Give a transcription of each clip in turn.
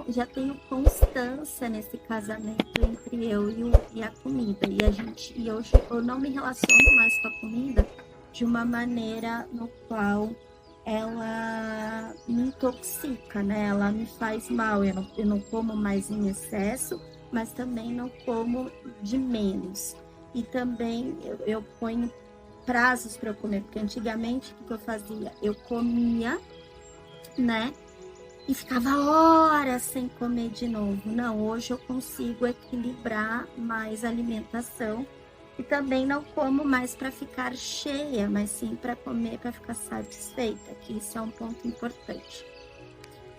já tenho constância nesse casamento entre eu e a comida. E hoje eu não me relaciono mais com a comida de uma maneira no qual ela me intoxica, né? Ela me faz mal. Eu não como mais em excesso, mas também não como de menos. E também eu ponho prazos para eu comer, porque antigamente o que eu fazia? Eu comia, né? E ficava horas sem comer de novo. Não, hoje eu consigo equilibrar mais a alimentação e também não como mais para ficar cheia, mas sim para comer para ficar satisfeita, que isso é um ponto importante.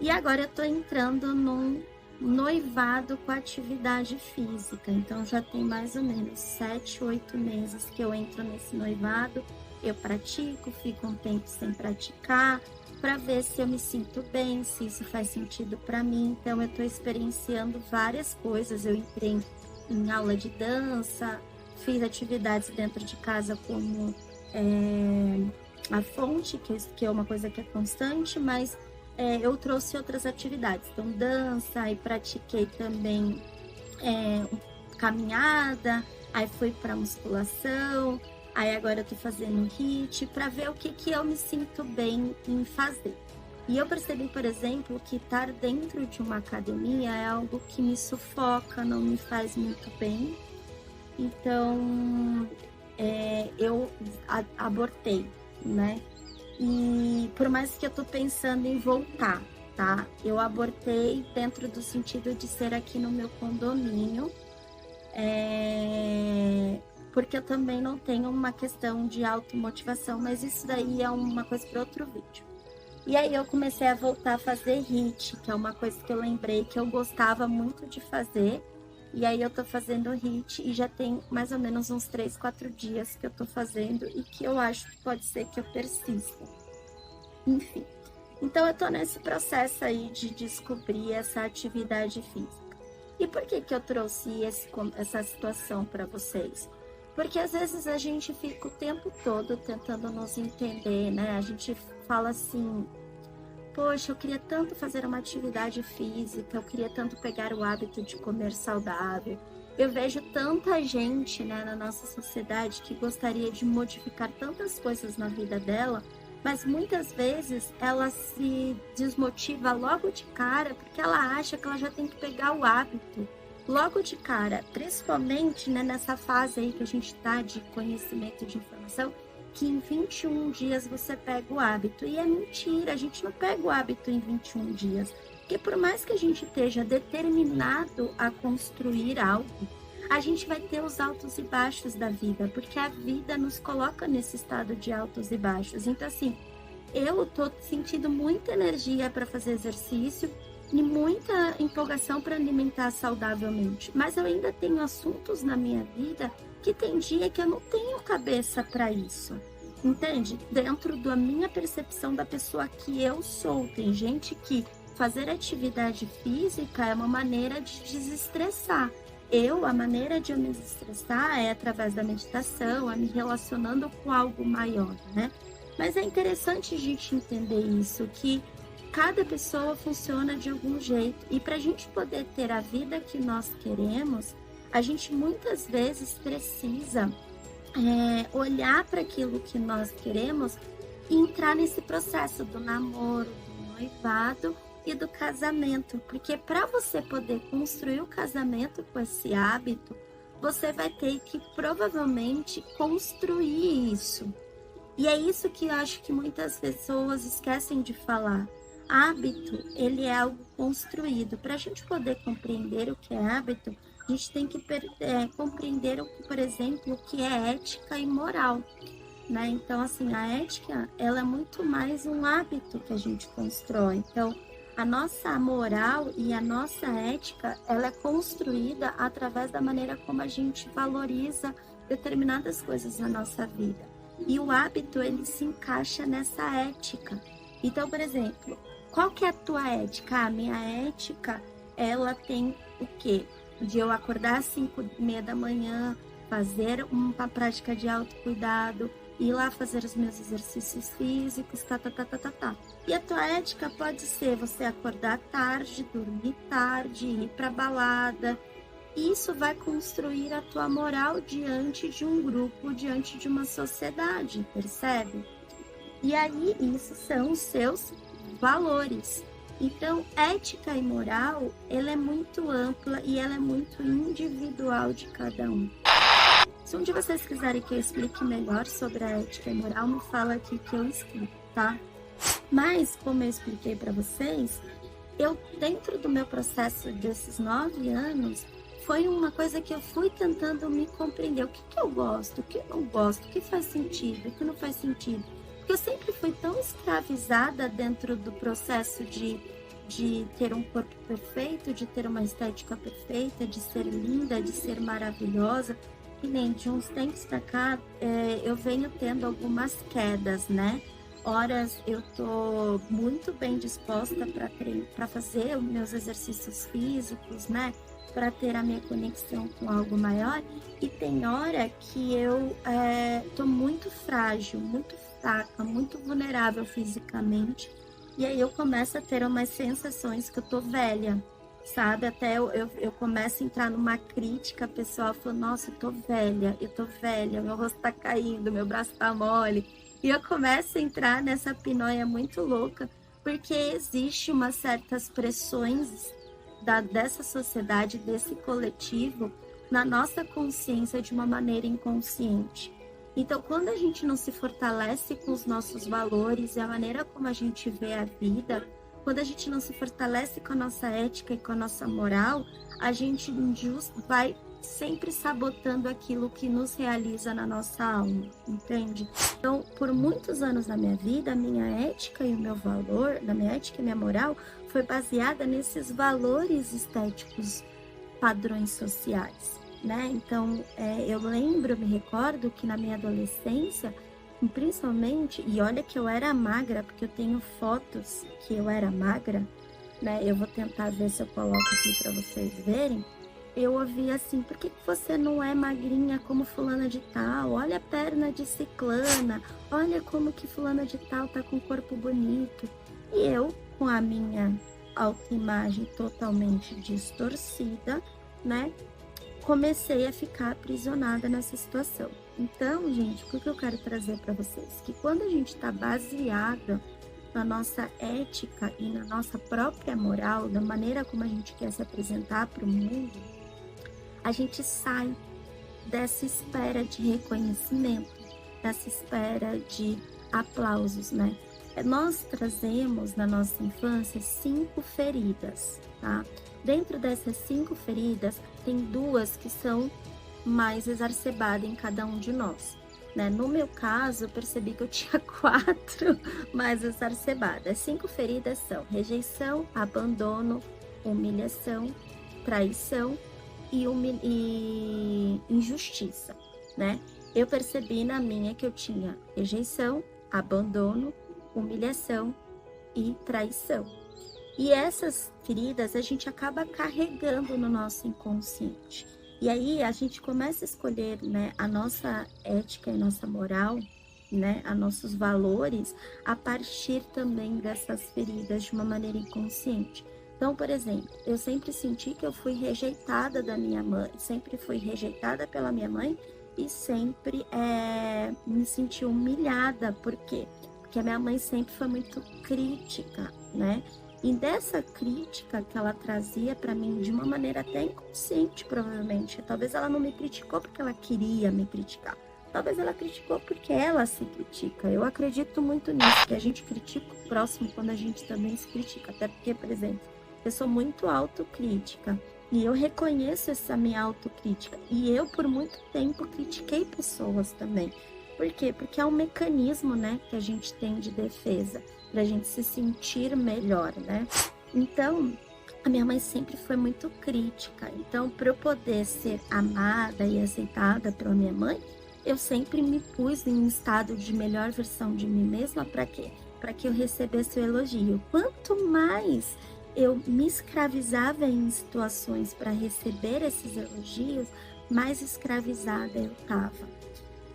E agora eu tô entrando num noivado com atividade física, então já tem mais ou menos 7, 8 meses que eu entro nesse noivado, eu pratico, fico um tempo sem praticar, para ver se eu me sinto bem, se isso faz sentido para mim. Então eu estou experienciando várias coisas. Eu entrei em aula de dança, fiz atividades dentro de casa como a fonte, que é uma coisa que é constante, mas eu trouxe outras atividades. Então dança, e pratiquei também caminhada, aí fui para musculação. Aí agora eu tô fazendo HIIT para ver o que eu me sinto bem em fazer. E eu percebi, por exemplo, que estar dentro de uma academia é algo que me sufoca, não me faz muito bem. Então, eu abortei, né? E por mais que eu tô pensando em voltar, tá? Eu abortei dentro do sentido de ser aqui no meu condomínio. Porque eu também não tenho uma questão de automotivação, mas isso daí é uma coisa para outro vídeo. E aí eu comecei a voltar a fazer HIIT, que é uma coisa que eu lembrei que eu gostava muito de fazer. E aí eu tô fazendo HIIT e já tem mais ou menos uns 3, 4 dias que eu tô fazendo e que eu acho que pode ser que eu persista. Enfim, então eu tô nesse processo aí de descobrir essa atividade física. E por que eu trouxe essa situação para vocês? Porque às vezes a gente fica o tempo todo tentando nos entender, né? A gente fala assim, poxa, eu queria tanto fazer uma atividade física, eu queria tanto pegar o hábito de comer saudável. Eu vejo tanta gente, né, na nossa sociedade que gostaria de modificar tantas coisas na vida dela, mas muitas vezes ela se desmotiva logo de cara porque ela acha que ela já tem que pegar o hábito logo de cara, principalmente, né, nessa fase aí que a gente está de conhecimento de informação, que em 21 dias você pega o hábito. E é mentira, a gente não pega o hábito em 21 dias. Porque por mais que a gente esteja determinado a construir algo, a gente vai ter os altos e baixos da vida, porque a vida nos coloca nesse estado de altos e baixos. Então, assim, eu tô sentindo muita energia para fazer exercício e muita empolgação para alimentar saudavelmente, mas eu ainda tenho assuntos na minha vida que tem dia que eu não tenho cabeça para isso, entende? Dentro da minha percepção da pessoa que eu sou, tem gente que fazer atividade física é uma maneira de desestressar. A maneira de eu me desestressar é através da meditação, é me relacionando com algo maior, né? Mas é interessante a gente entender isso, que cada pessoa funciona de algum jeito. E para a gente poder ter a vida que nós queremos, a gente muitas vezes precisa olhar para aquilo que nós queremos e entrar nesse processo do namoro, do noivado e do casamento. Porque para você poder construir o casamento com esse hábito, você vai ter que provavelmente construir isso. E é isso que eu acho que muitas pessoas esquecem de falar. Hábito, ele é algo construído. Para a gente poder compreender o que é hábito, a gente tem que compreender, por exemplo, o que é ética e moral, né? Então, assim, a ética, ela é muito mais um hábito que a gente constrói. Então, a nossa moral e a nossa ética, ela é construída através da maneira como a gente valoriza determinadas coisas na nossa vida. E o hábito, ele se encaixa nessa ética. Então, por exemplo, qual que é a tua ética? A minha ética, ela tem o quê? De eu acordar às 5:30 da manhã, fazer uma prática de autocuidado, ir lá fazer os meus exercícios físicos, tá. E a tua ética pode ser você acordar tarde, dormir tarde, ir pra balada. Isso vai construir a tua moral diante de um grupo, diante de uma sociedade, percebe? E aí, isso são os seus valores. Então, ética e moral, ela é muito ampla e ela é muito individual de cada um. Se um de vocês quiserem que eu explique melhor sobre a ética e moral, me fala aqui que eu explico, tá? Mas, como eu expliquei para vocês, eu, dentro do meu processo desses 9 anos, foi uma coisa que eu fui tentando me compreender. O que eu gosto, o que eu não gosto, o que faz sentido, o que não faz sentido. Porque eu sempre fui tão escravizada dentro do processo de ter um corpo perfeito, de ter uma estética perfeita, de ser linda, de ser maravilhosa. E nem de uns tempos pra cá, eu venho tendo algumas quedas, né? Horas eu tô muito bem disposta para fazer os meus exercícios físicos, né? Para ter a minha conexão com algo maior. E tem hora que eu tô muito frágil, muito fraca, muito vulnerável fisicamente. E aí eu começo a ter umas sensações que eu tô velha, sabe? Até eu começo a entrar numa crítica pessoal, falando, nossa, eu tô velha, meu rosto tá caindo, meu braço tá mole. E eu começo a entrar nessa pinóia muito louca, porque existe umas certas pressões dessa sociedade, desse coletivo, na nossa consciência de uma maneira inconsciente. Então, quando a gente não se fortalece com os nossos valores e a maneira como a gente vê a vida, quando a gente não se fortalece com a nossa ética e com a nossa moral, a gente vai sempre sabotando aquilo que nos realiza na nossa alma, entende? Então, por muitos anos da minha vida, a minha ética e o meu valor, da minha ética e minha moral, foi baseada nesses valores estéticos, padrões sociais, né? Então, eu me recordo que na minha adolescência, principalmente, e olha que eu era magra, porque eu tenho fotos que eu era magra, né? Eu vou tentar ver se eu coloco aqui para vocês verem. Eu ouvia assim, por que você não é magrinha como fulana de tal? Olha a perna de ciclana, olha como que fulana de tal tá com o corpo bonito. E eu, com a minha autoimagem totalmente distorcida, né? Comecei a ficar aprisionada nessa situação. Então, gente, o que eu quero trazer para vocês? Que quando a gente está baseada na nossa ética e na nossa própria moral, da maneira como a gente quer se apresentar para o mundo, a gente sai dessa espera de reconhecimento, dessa espera de aplausos, né? Nós trazemos na nossa infância 5 feridas, tá? Dentro dessas 5 feridas, tem 2 que são mais exacerbadas em cada um de nós, né? No meu caso, eu percebi que eu tinha 4 mais exacerbadas. As 5 feridas são rejeição, abandono, humilhação, traição e injustiça, né? Eu percebi na minha que eu tinha rejeição, abandono, humilhação e traição. E essas feridas a gente acaba carregando no nosso inconsciente. E aí a gente começa a escolher, né, a nossa ética e nossa moral, né, a nossos valores, a partir também dessas feridas de uma maneira inconsciente. Então, por exemplo, eu sempre senti que eu fui rejeitada da minha mãe, sempre fui rejeitada pela minha mãe e sempre me senti humilhada. Por quê? Porque a minha mãe sempre foi muito crítica, né? E dessa crítica que ela trazia para mim de uma maneira até inconsciente, provavelmente. Talvez ela não me criticou porque ela queria me criticar. Talvez ela criticou porque ela se critica. Eu acredito muito nisso, que a gente critica o próximo quando a gente também se critica. Até porque, por exemplo, eu sou muito autocrítica. E eu reconheço essa minha autocrítica. E eu, por muito tempo, critiquei pessoas também. Por quê? Porque é um mecanismo, né, que a gente tem de defesa, pra gente se sentir melhor, né? Então, a minha mãe sempre foi muito crítica. Então, para eu poder ser amada e aceitada pela minha mãe, eu sempre me pus em um estado de melhor versão de mim mesma. Para quê? Para que eu recebesse o elogio. Quanto mais eu me escravizava em situações para receber esses elogios, mais escravizada eu estava.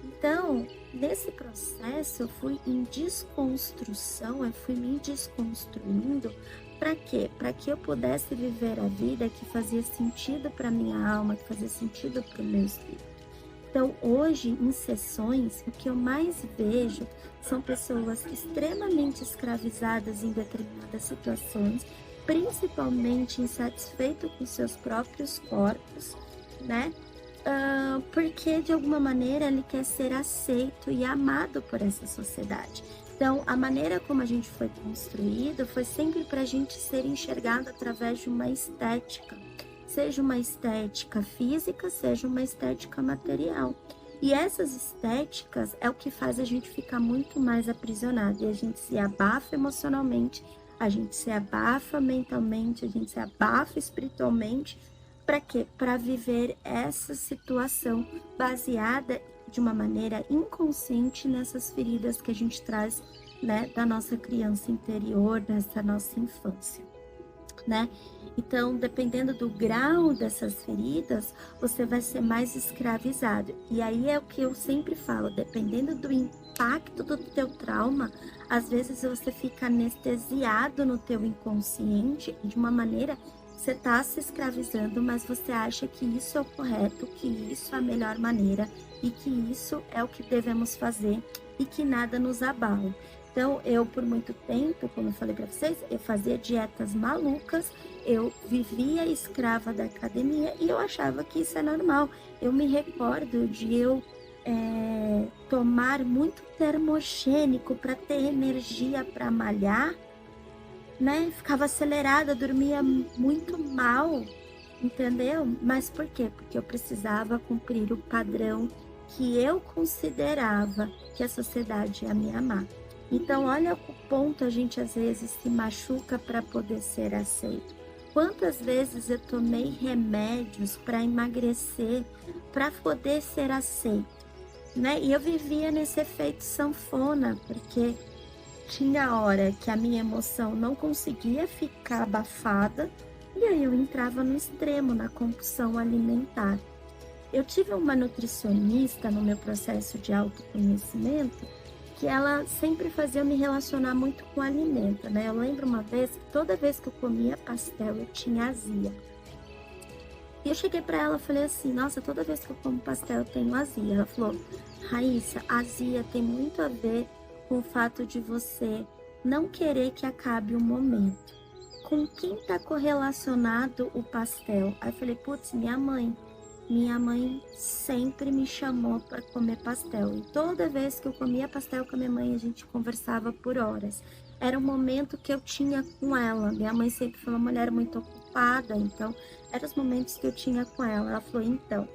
Então, nesse processo eu fui em desconstrução, eu fui me desconstruindo. Para quê? Para que eu pudesse viver a vida que fazia sentido para minha alma, que fazia sentido para o meu espírito. Então, hoje, em sessões, o que eu mais vejo são pessoas extremamente escravizadas em determinadas situações, principalmente insatisfeitas com seus próprios corpos, né? Porque, de alguma maneira, ele quer ser aceito e amado por essa sociedade. Então, a maneira como a gente foi construído foi sempre para a gente ser enxergado através de uma estética. Seja uma estética física, seja uma estética material. E essas estéticas é o que faz a gente ficar muito mais aprisionado. E a gente se abafa emocionalmente, a gente se abafa mentalmente, a gente se abafa espiritualmente. Para quê? Para viver essa situação baseada de uma maneira inconsciente nessas feridas que a gente traz, né, da nossa criança interior, dessa nossa infância, né? Então, dependendo do grau dessas feridas, você vai ser mais escravizado. E aí é o que eu sempre falo, dependendo do impacto do teu trauma, às vezes você fica anestesiado no teu inconsciente de uma maneira que você está se escravizando, mas você acha que isso é o correto, que isso é a melhor maneira e que isso é o que devemos fazer e que nada nos abala. Então, eu, por muito tempo, como eu falei para vocês, eu fazia dietas malucas, eu vivia escrava da academia e eu achava que isso é normal. Eu me recordo de eu tomar muito termogênico para ter energia para malhar, né? Ficava acelerada, dormia muito mal, entendeu? Mas por quê? Porque eu precisava cumprir o padrão que eu considerava que a sociedade ia me amar. Então, olha o ponto a gente às vezes se machuca para poder ser aceito. Quantas vezes eu tomei remédios para emagrecer, para poder ser aceito, né? E eu vivia nesse efeito sanfona, porque tinha hora que a minha emoção não conseguia ficar abafada, e aí eu entrava no extremo, na compulsão alimentar. Eu tive uma nutricionista no meu processo de autoconhecimento, que ela sempre fazia eu me relacionar muito com alimento, né? Eu lembro uma vez que toda vez que eu comia pastel, eu tinha azia. E eu cheguei para ela e falei assim, nossa, toda vez que eu como pastel, eu tenho azia. Ela falou, Raíssa, azia tem muito a ver com o fato de você não querer que acabe o momento. Com quem está correlacionado o pastel? Aí eu falei, putz, minha mãe. Minha mãe sempre me chamou para comer pastel. E toda vez que eu comia pastel com a minha mãe, a gente conversava por horas. Era um momento que eu tinha com ela. Minha mãe sempre foi uma mulher muito ocupada, então eram os momentos que eu tinha com ela. Ela falou, então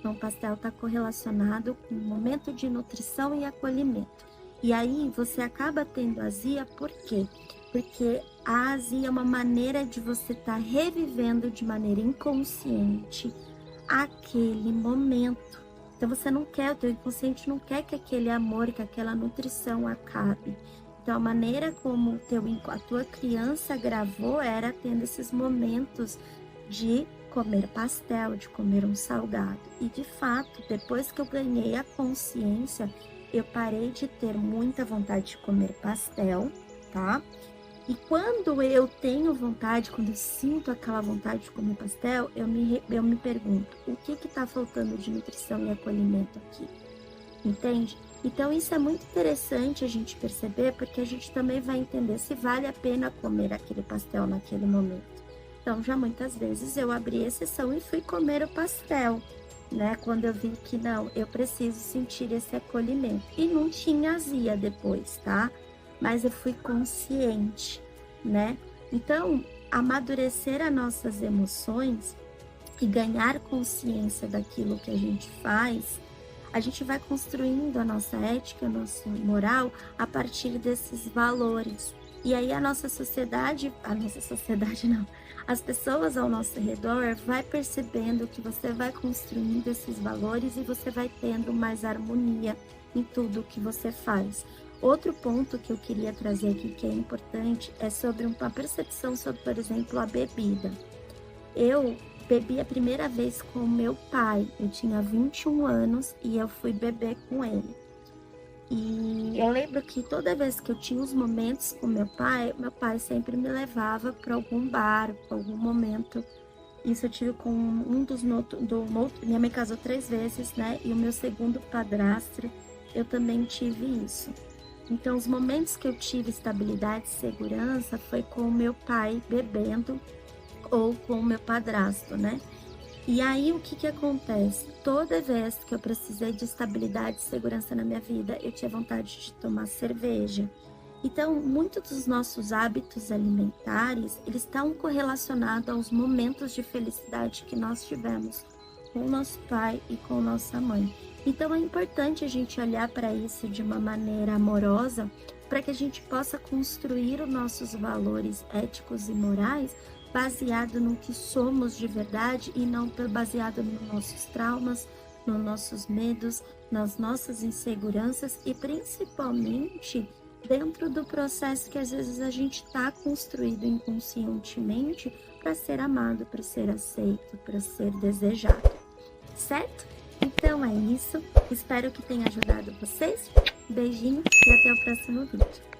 o pastel está correlacionado com o momento de nutrição e acolhimento. E aí você acaba tendo azia, por quê? Porque a azia é uma maneira de você estar revivendo de maneira inconsciente aquele momento. Então você não quer, o teu inconsciente não quer que aquele amor, que aquela nutrição acabe. Então a maneira como a tua criança gravou era tendo esses momentos de comer pastel, de comer um salgado. E de fato, depois que eu ganhei a consciência, eu parei de ter muita vontade de comer pastel, tá? E quando eu tenho vontade, quando eu sinto aquela vontade de comer pastel, eu me pergunto, o que está faltando de nutrição e acolhimento aqui? Entende? Então isso é muito interessante a gente perceber, porque a gente também vai entender se vale a pena comer aquele pastel naquele momento. Então já muitas vezes eu abri exceção e fui comer o pastel, né? Quando eu vi que não, eu preciso sentir esse acolhimento. E não tinha azia depois, tá? Mas eu fui consciente, né? Então, amadurecer as nossas emoções e ganhar consciência daquilo que a gente faz, a gente vai construindo a nossa ética, a nossa moral a partir desses valores. E aí a nossa sociedade não, as pessoas ao nosso redor vai percebendo que você vai construindo esses valores e você vai tendo mais harmonia em tudo que você faz. Outro ponto que eu queria trazer aqui que é importante é sobre uma percepção sobre, por exemplo, a bebida. Eu bebi a primeira vez com meu pai, eu tinha 21 anos e eu fui beber com ele. E eu lembro que toda vez que eu tinha os momentos com meu pai sempre me levava para algum bar, para algum momento. Isso eu tive com minha mãe casou 3 vezes, né? E o meu segundo padrasto, eu também tive isso. Então, os momentos que eu tive estabilidade e segurança foi com o meu pai bebendo ou com o meu padrasto, né? E aí, o que acontece? Toda vez que eu precisei de estabilidade e segurança na minha vida, eu tinha vontade de tomar cerveja. Então, muitos dos nossos hábitos alimentares, eles estão correlacionados aos momentos de felicidade que nós tivemos com o nosso pai e com nossa mãe. Então, é importante a gente olhar para isso de uma maneira amorosa, para que a gente possa construir os nossos valores éticos e morais baseado no que somos de verdade e não baseado nos nossos traumas, nos nossos medos, nas nossas inseguranças e principalmente dentro do processo que às vezes a gente está construído inconscientemente para ser amado, para ser aceito, para ser desejado, certo? Então é isso, espero que tenha ajudado vocês, beijinhos e até o próximo vídeo.